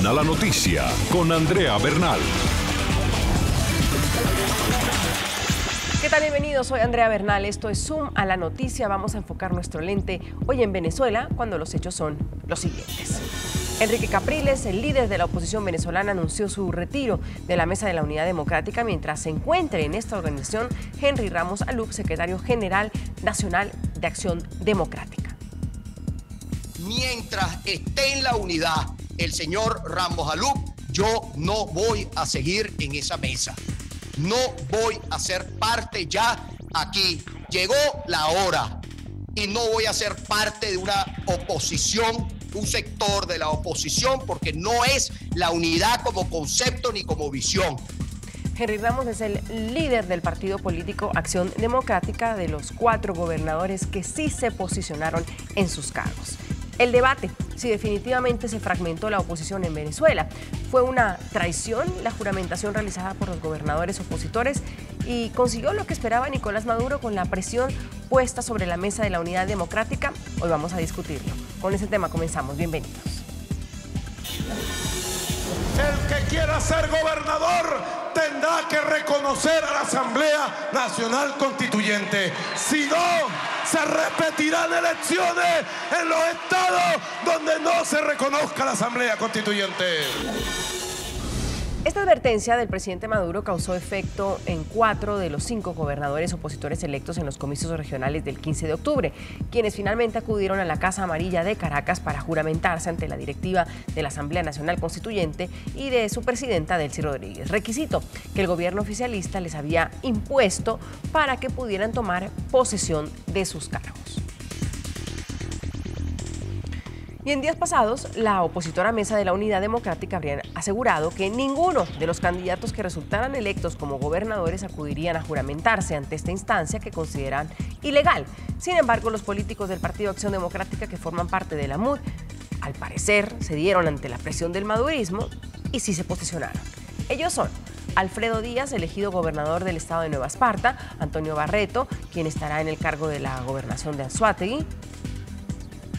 Zoom a la noticia con Andrea Bernal. ¿Qué tal? Bienvenidos, soy Andrea Bernal, esto es Zoom a la noticia. Vamos a enfocar nuestro lente hoy en Venezuela cuando los hechos son los siguientes. Enrique Capriles, el líder de la oposición venezolana, anunció su retiro de la Mesa de la Unidad Democrática mientras se encuentre en esta organización Henry Ramos Alup, secretario general nacional de Acción Democrática. Mientras esté en la unidad el señor Ramos Alup, yo no voy a seguir en esa mesa. No voy a ser parte ya aquí. Llegó la hora y no voy a ser parte de una oposición, un sector de la oposición, porque no es la unidad como concepto ni como visión. Henry Ramos es el líder del partido político Acción Democrática, de los 4 gobernadores que sí se posicionaron en sus cargos. El debate, si definitivamente se fragmentó la oposición en Venezuela. ¿Fue una traición la juramentación realizada por los gobernadores opositores? ¿Y consiguió lo que esperaba Nicolás Maduro con la presión puesta sobre la mesa de la Unidad Democrática? Hoy vamos a discutirlo. Con ese tema comenzamos. Bienvenidos. El que quiera ser gobernador tendrá que reconocer a la Asamblea Nacional Constituyente. Si no, se repetirán elecciones en los estados donde no se reconozca la Asamblea Constituyente. Esta advertencia del presidente Maduro causó efecto en 4 de los 5 gobernadores opositores electos en los comicios regionales del 15 de octubre, quienes finalmente acudieron a la Casa Amarilla de Caracas para juramentarse ante la directiva de la Asamblea Nacional Constituyente y de su presidenta, Delcy Rodríguez, requisito que el gobierno oficialista les había impuesto para que pudieran tomar posesión de sus cargos. Y en días pasados, la opositora Mesa de la Unidad Democrática habría asegurado que ninguno de los candidatos que resultaran electos como gobernadores acudirían a juramentarse ante esta instancia que consideran ilegal. Sin embargo, los políticos del Partido Acción Democrática que forman parte de la MUD, al parecer, cedieron ante la presión del madurismo y sí se posicionaron. Ellos son Alfredo Díaz, elegido gobernador del estado de Nueva Esparta; Antonio Barreto, quien estará en el cargo de la gobernación de Anzoátegui;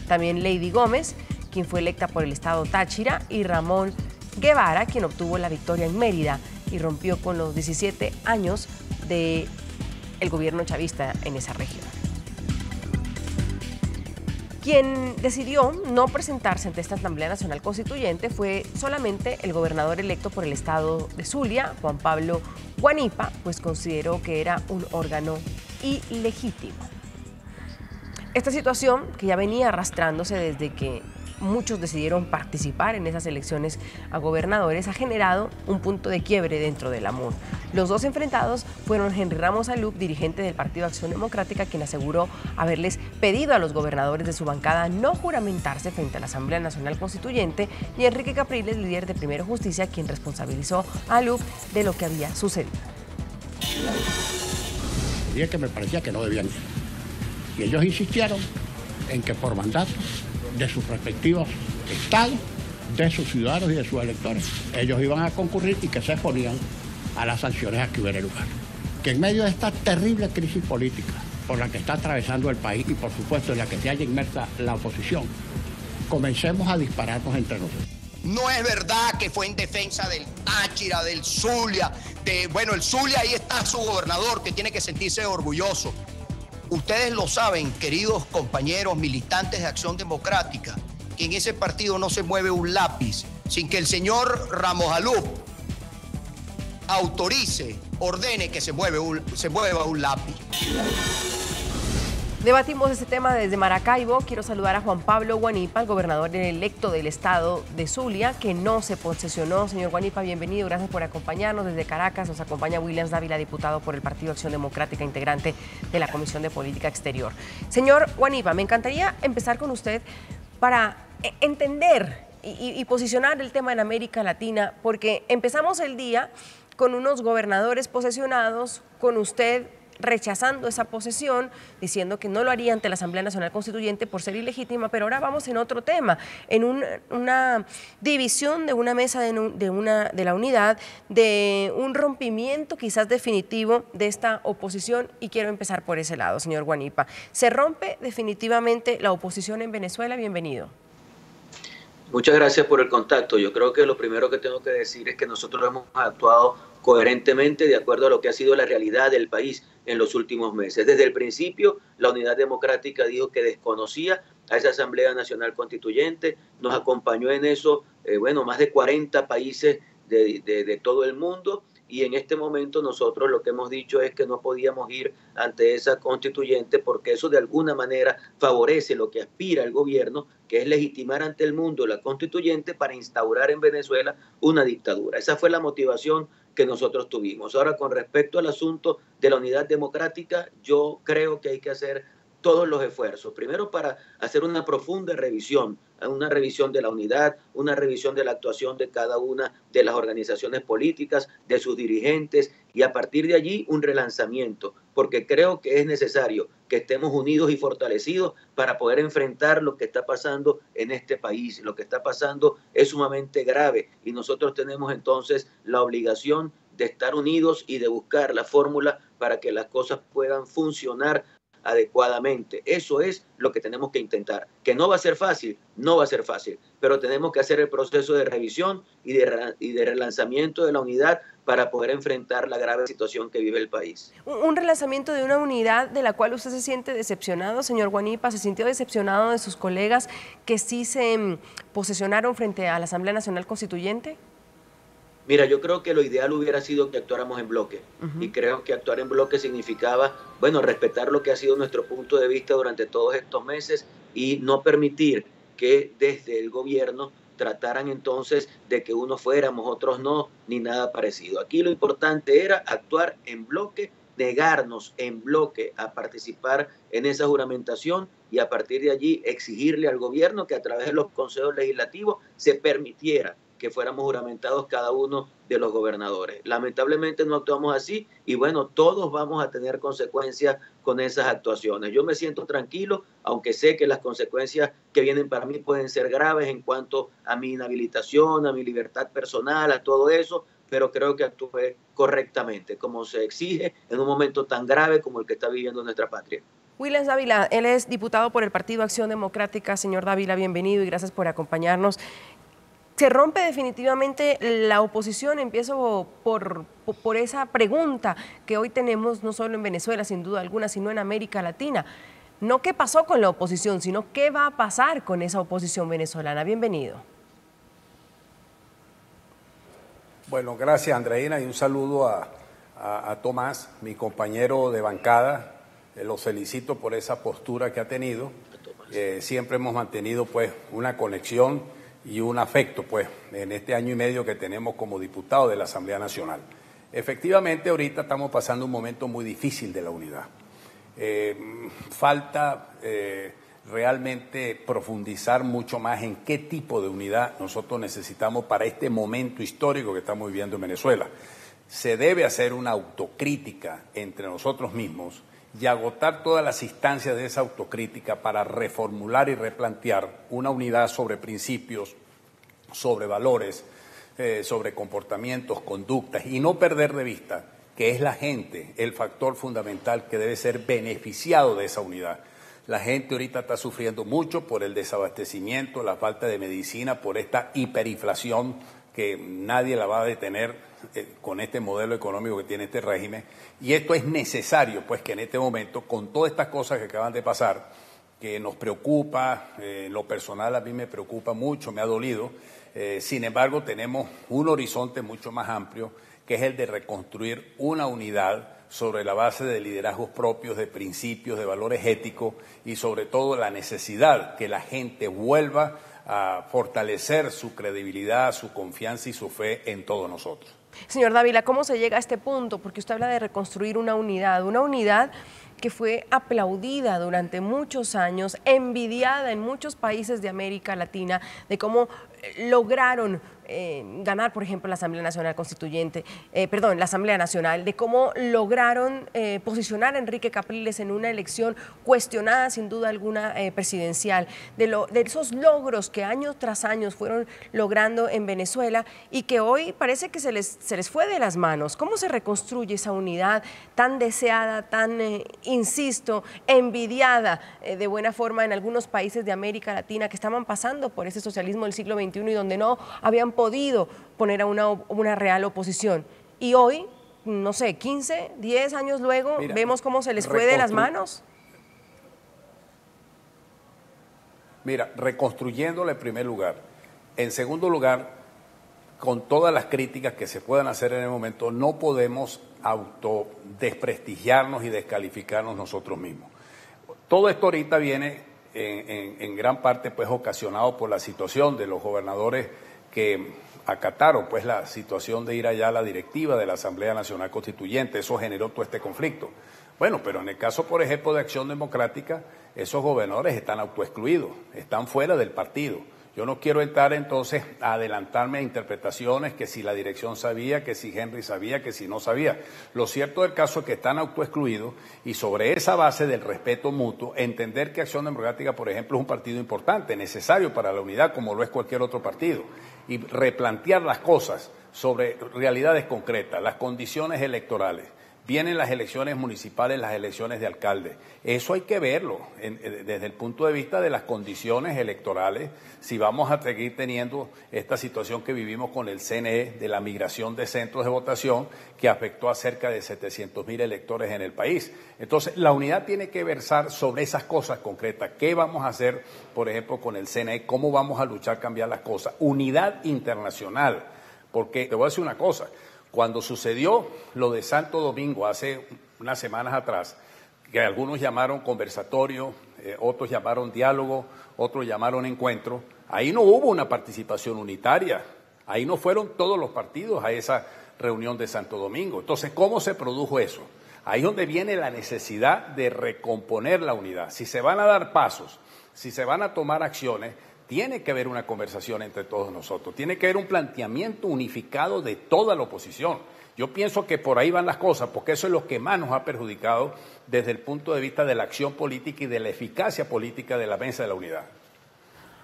también Lady Gómez, quien fue electa por el estado Táchira; y Ramón Guevara, quien obtuvo la victoria en Mérida y rompió con los 17 años del gobierno chavista en esa región. Quien decidió no presentarse ante esta Asamblea Nacional Constituyente fue solamente el gobernador electo por el estado de Zulia, Juan Pablo Guanipa, pues consideró que era un órgano ilegítimo. Esta situación, que ya venía arrastrándose desde que muchos decidieron participar en esas elecciones a gobernadores, ha generado un punto de quiebre dentro de la MUD. Los dos enfrentados fueron Henry Ramos Alup, dirigente del Partido Acción Democrática, quien aseguró haberles pedido a los gobernadores de su bancada no juramentarse frente a la Asamblea Nacional Constituyente, y Enrique Capriles, líder de Primero Justicia, quien responsabilizó a Alup de lo que había sucedido. Y que me parecía que no debían ir. Y ellos insistieron en que por mandato de sus respectivos estados, de sus ciudadanos y de sus electores, ellos iban a concurrir y que se exponían a las sanciones a que hubiera lugar. Que en medio de esta terrible crisis política por la que está atravesando el país y por supuesto en la que se halla inmersa la oposición, comencemos a dispararnos entre nosotros. No es verdad que fue en defensa del Táchira, del Zulia, el Zulia, ahí está su gobernador, que tiene que sentirse orgulloso. Ustedes lo saben, queridos compañeros militantes de Acción Democrática, que en ese partido no se mueve un lápiz sin que el señor Ramos Alup autorice, ordene que se mueva un lápiz. Debatimos este tema desde Maracaibo. Quiero saludar a Juan Pablo Guanipa, el gobernador electo del estado de Zulia, que no se posesionó. Señor Guanipa, bienvenido, gracias por acompañarnos. Desde Caracas nos acompaña Williams Dávila, diputado por el Partido Acción Democrática, integrante de la Comisión de Política Exterior. Señor Guanipa, me encantaría empezar con usted para entender y posicionar el tema en América Latina, porque empezamos el día con unos gobernadores posesionados, con usted rechazando esa posesión, diciendo que no lo haría ante la Asamblea Nacional Constituyente por ser ilegítima, pero ahora vamos en otro tema, en una división de una mesa de la unidad, de un rompimiento quizás definitivo de esta oposición, y quiero empezar por ese lado, señor Guanipa. ¿Se rompe definitivamente la oposición en Venezuela? Bienvenido. Muchas gracias por el contacto. Yo creo que lo primero que tengo que decir es que nosotros hemos actuado coherentemente de acuerdo a lo que ha sido la realidad del país en los últimos meses. Desde el principio, la Unidad Democrática dijo que desconocía a esa Asamblea Nacional Constituyente, nos acompañó en eso, más de 40 países de todo el mundo, y en este momento nosotros lo que hemos dicho es que no podíamos ir ante esa constituyente porque eso de alguna manera favorece lo que aspira el gobierno, que es legitimar ante el mundo la constituyente para instaurar en Venezuela una dictadura. Esa fue la motivación que nosotros tuvimos. Ahora, con respecto al asunto de la Unidad Democrática, yo creo que hay que hacer todos los esfuerzos. Primero, para hacer una profunda revisión de la unidad, una revisión de la actuación de cada una de las organizaciones políticas, de sus dirigentes, y a partir de allí un relanzamiento, porque creo que es necesario que estemos unidos y fortalecidos para poder enfrentar lo que está pasando en este país. Lo que está pasando es sumamente grave y nosotros tenemos entonces la obligación de estar unidos y de buscar la fórmula para que las cosas puedan funcionar adecuadamente. Eso es lo que tenemos que intentar. Que no va a ser fácil, no va a ser fácil, pero tenemos que hacer el proceso de revisión y de relanzamiento de la unidad para poder enfrentar la grave situación que vive el país. Un relanzamiento de una unidad de la cual usted se siente decepcionado, señor Guanipa, ¿se sintió decepcionado de sus colegas que sí se posesionaron frente a la Asamblea Nacional Constituyente? Mira, yo creo que lo ideal hubiera sido que actuáramos en bloque. Y creo que actuar en bloque significaba, respetar lo que ha sido nuestro punto de vista durante todos estos meses y no permitir que desde el gobierno trataran entonces de que unos fuéramos, otros no, ni nada parecido. Aquí lo importante era actuar en bloque, negarnos en bloque a participar en esa juramentación y a partir de allí exigirle al gobierno que a través de los consejos legislativos se permitiera que fuéramos juramentados cada uno de los gobernadores. Lamentablemente no actuamos así y todos vamos a tener consecuencias con esas actuaciones. Yo me siento tranquilo, aunque sé que las consecuencias que vienen para mí pueden ser graves en cuanto a mi inhabilitación, a mi libertad personal, a todo eso, pero creo que actué correctamente, como se exige en un momento tan grave como el que está viviendo nuestra patria. Williams Dávila, él es diputado por el Partido Acción Democrática. Señor Dávila, bienvenido y gracias por acompañarnos. Se rompe definitivamente la oposición. Empiezo por esa pregunta que hoy tenemos no solo en Venezuela, sin duda alguna, sino en América Latina. No qué pasó con la oposición, sino qué va a pasar con esa oposición venezolana. Bienvenido. Bueno, gracias Andreina y un saludo a Tomás, mi compañero de bancada. Lo felicito por esa postura que ha tenido. Siempre hemos mantenido una conexión y un afecto en este año y medio que tenemos como diputado de la Asamblea Nacional. Efectivamente, ahorita estamos pasando un momento muy difícil de la unidad. Falta realmente profundizar mucho más en qué tipo de unidad nosotros necesitamos para este momento histórico que estamos viviendo en Venezuela. Se debe hacer una autocrítica entre nosotros mismos y agotar todas las instancias de esa autocrítica para reformular y replantear una unidad sobre principios, sobre valores, sobre comportamientos, conductas, y no perder de vista que es la gente el factor fundamental que debe ser beneficiado de esa unidad. La gente ahorita está sufriendo mucho por el desabastecimiento, la falta de medicina, por esta hiperinflación que nadie la va a detener con este modelo económico que tiene este régimen, y esto es necesario que en este momento, con todas estas cosas que acaban de pasar, que nos preocupa, lo personal a mí me preocupa mucho, me ha dolido, sin embargo tenemos un horizonte mucho más amplio, que es el de reconstruir una unidad sobre la base de liderazgos propios, de principios, de valores éticos y sobre todo la necesidad que la gente vuelva a fortalecer su credibilidad, su confianza y su fe en todos nosotros. Señor Dávila, ¿cómo se llega a este punto? Porque usted habla de reconstruir una unidad que fue aplaudida durante muchos años, envidiada en muchos países de América Latina, de cómo lograron ganar, por ejemplo, la Asamblea Nacional Constituyente, la Asamblea Nacional, de cómo lograron posicionar a Enrique Capriles en una elección cuestionada sin duda alguna presidencial, de esos logros que año tras año fueron logrando en Venezuela y que hoy parece que se les fue de las manos. ¿Cómo se reconstruye esa unidad tan deseada, tan, insisto, envidiada de buena forma en algunos países de América Latina que estaban pasando por ese socialismo del siglo XXI y donde no habían podido poner a una real oposición? Y hoy, no sé, 15, 10 años luego, vemos cómo se les fue de las manos. Mira, reconstruyéndola en primer lugar. En segundo lugar, con todas las críticas que se puedan hacer en el momento, no podemos autodesprestigiarnos y descalificarnos nosotros mismos. Todo esto ahorita viene en gran parte pues ocasionado por la situación de los gobernadores que acataron pues la situación de ir allá a la directiva de la Asamblea Nacional Constituyente. Eso generó todo este conflicto. Bueno, pero en el caso, por ejemplo, de Acción Democrática, esos gobernadores están autoexcluidos, están fuera del partido. Yo no quiero entrar entonces a adelantarme a interpretaciones que si la dirección sabía, que si Henry sabía, que si no sabía. Lo cierto del caso es que están autoexcluidos y sobre esa base del respeto mutuo, entender que Acción Democrática, por ejemplo, es un partido importante, necesario para la unidad, como lo es cualquier otro partido, y replantear las cosas sobre realidades concretas, las condiciones electorales. Vienen las elecciones municipales, las elecciones de alcalde. Eso hay que verlo desde el punto de vista de las condiciones electorales, si vamos a seguir teniendo esta situación que vivimos con el CNE de la migración de centros de votación que afectó a cerca de 700.000 electores en el país. Entonces, la unidad tiene que versar sobre esas cosas concretas. ¿Qué vamos a hacer, por ejemplo, con el CNE? ¿Cómo vamos a luchar a cambiar las cosas? Unidad internacional, porque te voy a decir una cosa. Cuando sucedió lo de Santo Domingo hace unas semanas atrás, que algunos llamaron conversatorio, otros llamaron diálogo, otros llamaron encuentro, ahí no hubo una participación unitaria, ahí no fueron todos los partidos a esa reunión de Santo Domingo. Entonces, ¿cómo se produjo eso? Ahí es donde viene la necesidad de recomponer la unidad. Si se van a dar pasos, si se van a tomar acciones, tiene que haber una conversación entre todos nosotros, tiene que haber un planteamiento unificado de toda la oposición. Yo pienso que por ahí van las cosas, porque eso es lo que más nos ha perjudicado desde el punto de vista de la acción política y de la eficacia política de la mesa de la unidad.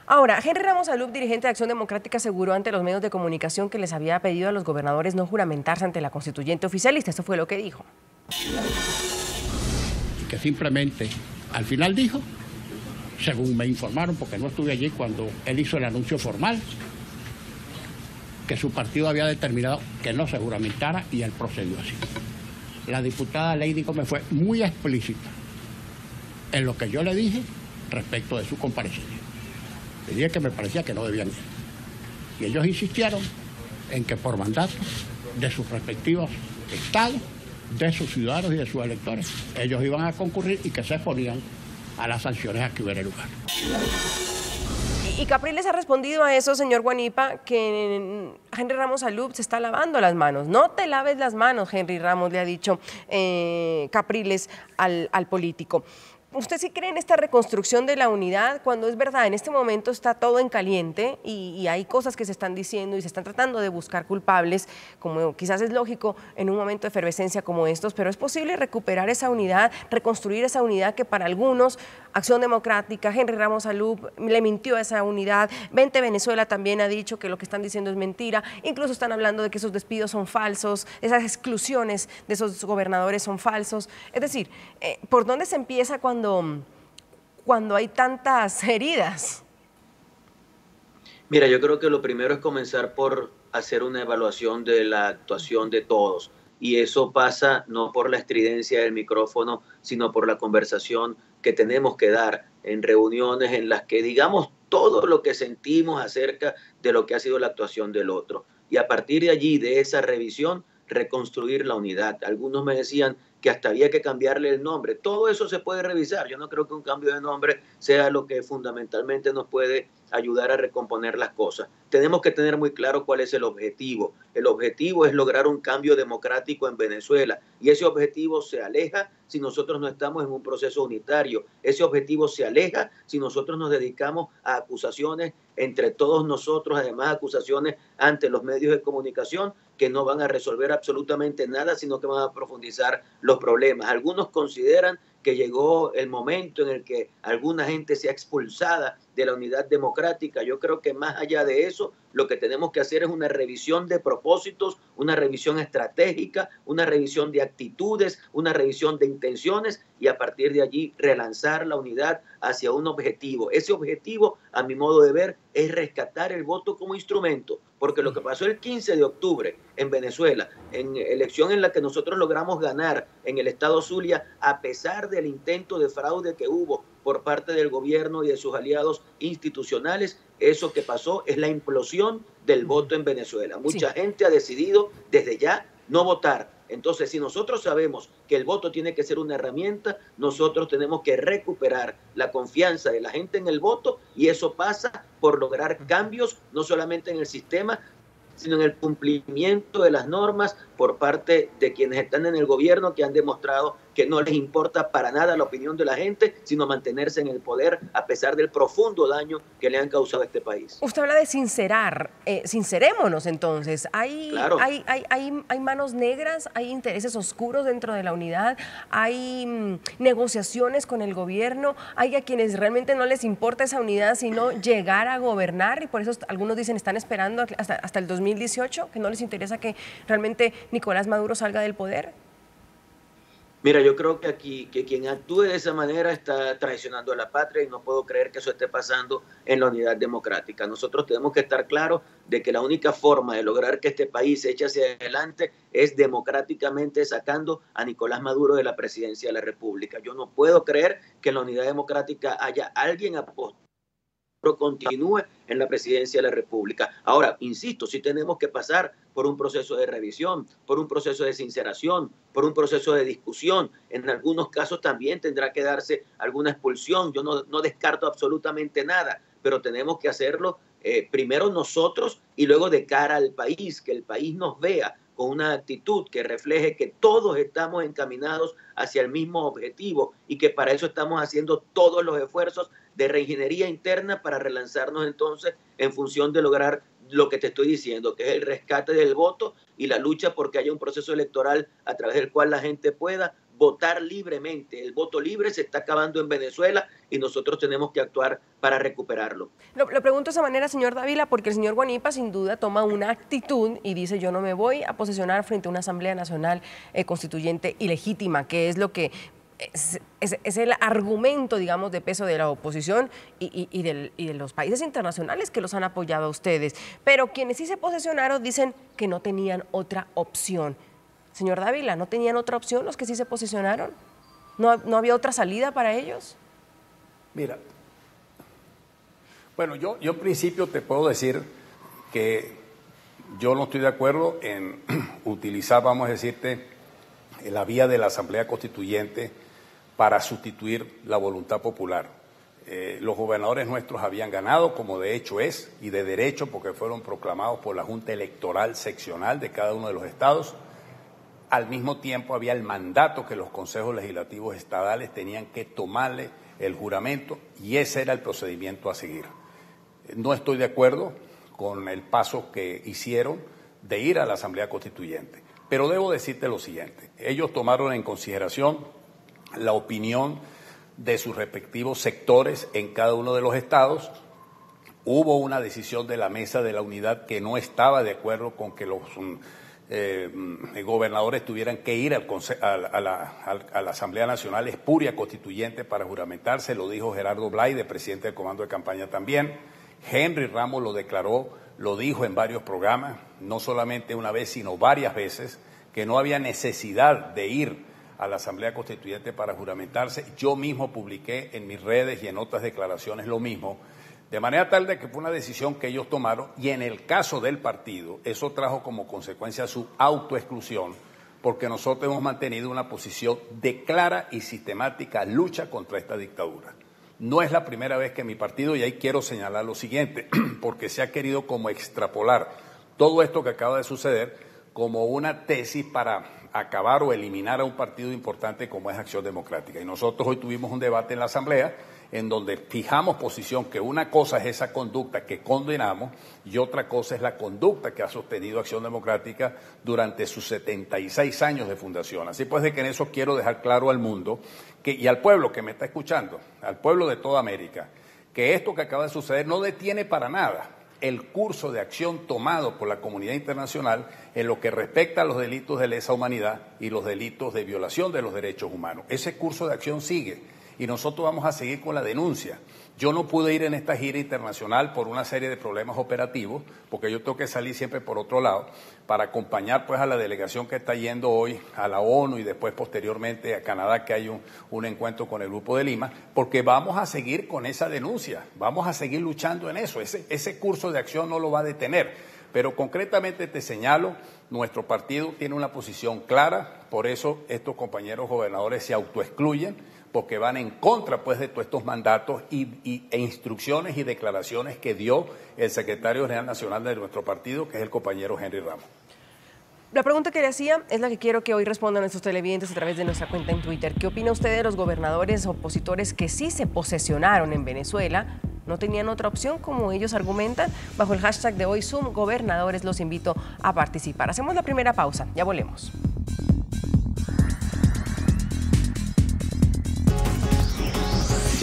Ahora, Henry Ramos Alup, dirigente de Acción Democrática, aseguró ante los medios de comunicación que les había pedido a los gobernadores no juramentarse ante la constituyente oficialista. Eso fue lo que dijo. Y que simplemente, al final dijo, según me informaron, porque no estuve allí cuando él hizo el anuncio formal, que su partido había determinado que no se juramentara y él procedió así. La diputada Lady Gómez fue muy explícita en lo que yo le dije respecto de su comparecencia. Le dije que me parecía que no debían ir. Y ellos insistieron en que por mandato de sus respectivos estados, de sus ciudadanos y de sus electores, ellos iban a concurrir y que se exponían a las sanciones a que hubiera lugar. Y Capriles ha respondido a eso, señor Guanipa, que Henry Ramos Alup se está lavando las manos. No te laves las manos, Henry Ramos, le ha dicho Capriles al político. ¿Usted sí cree en esta reconstrucción de la unidad cuando es verdad, en este momento está todo en caliente y hay cosas que se están diciendo y se están tratando de buscar culpables, como quizás es lógico en un momento de efervescencia como estos, pero es posible recuperar esa unidad, reconstruir esa unidad que para algunos, Acción Democrática, Henry Ramos Alup le mintió a esa unidad, Vente Venezuela también ha dicho que lo que están diciendo es mentira, incluso están hablando de que esos despidos son falsos, esas exclusiones de esos gobernadores son falsos, es decir, ¿por dónde se empieza cuando hay tantas heridas? Mira, yo creo que lo primero es comenzar por hacer una evaluación de la actuación de todos. Y eso pasa no por la estridencia del micrófono, sino por la conversación que tenemos que dar en reuniones en las que digamos todo lo que sentimos acerca de lo que ha sido la actuación del otro. Y a partir de allí, de esa revisión, reconstruir la unidad. Algunos me decían que hasta había que cambiarle el nombre. Todo eso se puede revisar. Yo no creo que un cambio de nombre sea lo que fundamentalmente nos puede ayudar a recomponer las cosas. Tenemos que tener muy claro cuál es el objetivo. El objetivo es lograr un cambio democrático en Venezuela y ese objetivo se aleja si nosotros no estamos en un proceso unitario. Ese objetivo se aleja si nosotros nos dedicamos a acusaciones entre todos nosotros, además acusaciones ante los medios de comunicación que no van a resolver absolutamente nada, sino que van a profundizar los problemas. Algunos consideran que llegó el momento en el que alguna gente sea expulsada de la unidad democrática. Yo creo que más allá de eso, lo que tenemos que hacer es una revisión de propósitos, una revisión estratégica, una revisión de actitudes, una revisión de intenciones y a partir de allí relanzar la unidad hacia un objetivo. Ese objetivo, a mi modo de ver, es rescatar el voto como instrumento, porque lo que pasó el 15 de octubre en Venezuela, en elección en la que nosotros logramos ganar en el estado Zulia, a pesar del intento de fraude que hubo por parte del gobierno y de sus aliados institucionales, eso que pasó es la implosión del voto en Venezuela. Mucha gente ha decidido desde ya no votar. Entonces, si nosotros sabemos que el voto tiene que ser una herramienta, nosotros tenemos que recuperar la confianza de la gente en el voto y eso pasa por lograr cambios, no solamente en el sistema, sino en el cumplimiento de las normas por parte de quienes están en el gobierno, que han demostrado que no les importa para nada la opinión de la gente, sino mantenerse en el poder a pesar del profundo daño que le han causado a este país. Usted habla de sincerar, sincerémonos entonces. Claro. Hay manos negras, hay intereses oscuros dentro de la unidad, hay negociaciones con el gobierno, hay a quienes realmente no les importa esa unidad, sino llegar a gobernar y por eso algunos dicen están esperando hasta el 2018, que no les interesa que realmente Nicolás Maduro salga del poder. Mira, yo creo que aquí que quien actúe de esa manera está traicionando a la patria y no puedo creer que eso esté pasando en la unidad democrática. Nosotros tenemos que estar claros de que la única forma de lograr que este país se eche hacia adelante es democráticamente sacando a Nicolás Maduro de la presidencia de la República. Yo no puedo creer que en la unidad democrática haya alguien apostado continúe en la presidencia de la República. Ahora, insisto, sí tenemos que pasar por un proceso de revisión, por un proceso de sinceración, por un proceso de discusión. En algunos casos también tendrá que darse alguna expulsión. Yo no descarto absolutamente nada, pero tenemos que hacerlo primero nosotros y luego de cara al país, que el país nos vea con una actitud que refleje que todos estamos encaminados hacia el mismo objetivo y que para eso estamos haciendo todos los esfuerzos de reingeniería interna para relanzarnos entonces en función de lograr lo que te estoy diciendo, que es el rescate del voto y la lucha porque haya un proceso electoral a través del cual la gente pueda votar libremente. El voto libre se está acabando en Venezuela y nosotros tenemos que actuar para recuperarlo. Lo pregunto de esa manera, señor Dávila, porque el señor Guanipa sin duda toma una actitud y dice yo no me voy a posesionar frente a una Asamblea Nacional Constituyente ilegítima, que es lo que es el argumento, digamos, de peso de la oposición y de los países internacionales que los han apoyado a ustedes. Pero quienes sí se posesionaron dicen que no tenían otra opción. Señor Dávila, ¿no tenían otra opción los que sí se posicionaron? ¿No había otra salida para ellos? Mira, bueno, yo en principio te puedo decir que yo no estoy de acuerdo en utilizar, vamos a decirte, la vía de la Asamblea Constituyente para sustituir la voluntad popular. Los gobernadores nuestros habían ganado, como de hecho es, y de derecho, porque fueron proclamados por la Junta Electoral Seccional de cada uno de los estados. Al mismo tiempo había el mandato que los consejos legislativos estadales tenían que tomarle el juramento y ese era el procedimiento a seguir. No estoy de acuerdo con el paso que hicieron de ir a la Asamblea Constituyente, pero debo decirte lo siguiente, ellos tomaron en consideración la opinión de sus respectivos sectores en cada uno de los estados. Hubo una decisión de la Mesa de la Unidad que no estaba de acuerdo con que los gobernadores tuvieran que ir a la Asamblea Nacional Espuria Constituyente para juramentarse, lo dijo Gerardo Blaide, presidente del Comando de Campaña también. Henry Ramos lo declaró, lo dijo en varios programas, no solamente una vez, sino varias veces, que no había necesidad de ir a la Asamblea Constituyente para juramentarse. Yo mismo publiqué en mis redes y en otras declaraciones lo mismo, de manera tal de que fue una decisión que ellos tomaron y en el caso del partido, eso trajo como consecuencia su autoexclusión, porque nosotros hemos mantenido una posición de clara y sistemática lucha contra esta dictadura. No es la primera vez que mi partido, y ahí quiero señalar lo siguiente, porque se ha querido como extrapolar todo esto que acaba de suceder como una tesis para acabar o eliminar a un partido importante como es Acción Democrática. Y nosotros hoy tuvimos un debate en la Asamblea en donde fijamos posición que una cosa es esa conducta que condenamos y otra cosa es la conducta que ha sostenido Acción Democrática durante sus 76 años de fundación. Así pues, de que en eso quiero dejar claro al mundo y al pueblo que me está escuchando, al pueblo de toda América, que esto que acaba de suceder no detiene para nada el curso de acción tomado por la comunidad internacional en lo que respecta a los delitos de lesa humanidad y los delitos de violación de los derechos humanos. Ese curso de acción sigue y nosotros vamos a seguir con la denuncia. Yo no pude ir en esta gira internacional por una serie de problemas operativos, porque yo tengo que salir siempre por otro lado, para acompañar pues a la delegación que está yendo hoy a la ONU y después posteriormente a Canadá, que hay un encuentro con el Grupo de Lima, porque vamos a seguir con esa denuncia, vamos a seguir luchando en eso. Ese curso de acción no lo va a detener, pero concretamente te señalo, nuestro partido tiene una posición clara, por eso estos compañeros gobernadores se autoexcluyen, porque van en contra pues de todos estos mandatos e instrucciones y declaraciones que dio el secretario general nacional de nuestro partido, que es el compañero Henry Ramos. La pregunta que le hacía es la que quiero que hoy respondan nuestros televidentes a través de nuestra cuenta en Twitter. ¿Qué opina usted de los gobernadores opositores que sí se posesionaron en Venezuela? No tenían otra opción, como ellos argumentan. Bajo el hashtag de hoy, Zoom Gobernadores, los invito a participar. Hacemos la primera pausa, ya volvemos.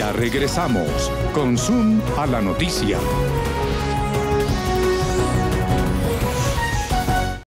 Ya regresamos con Zoom a la noticia.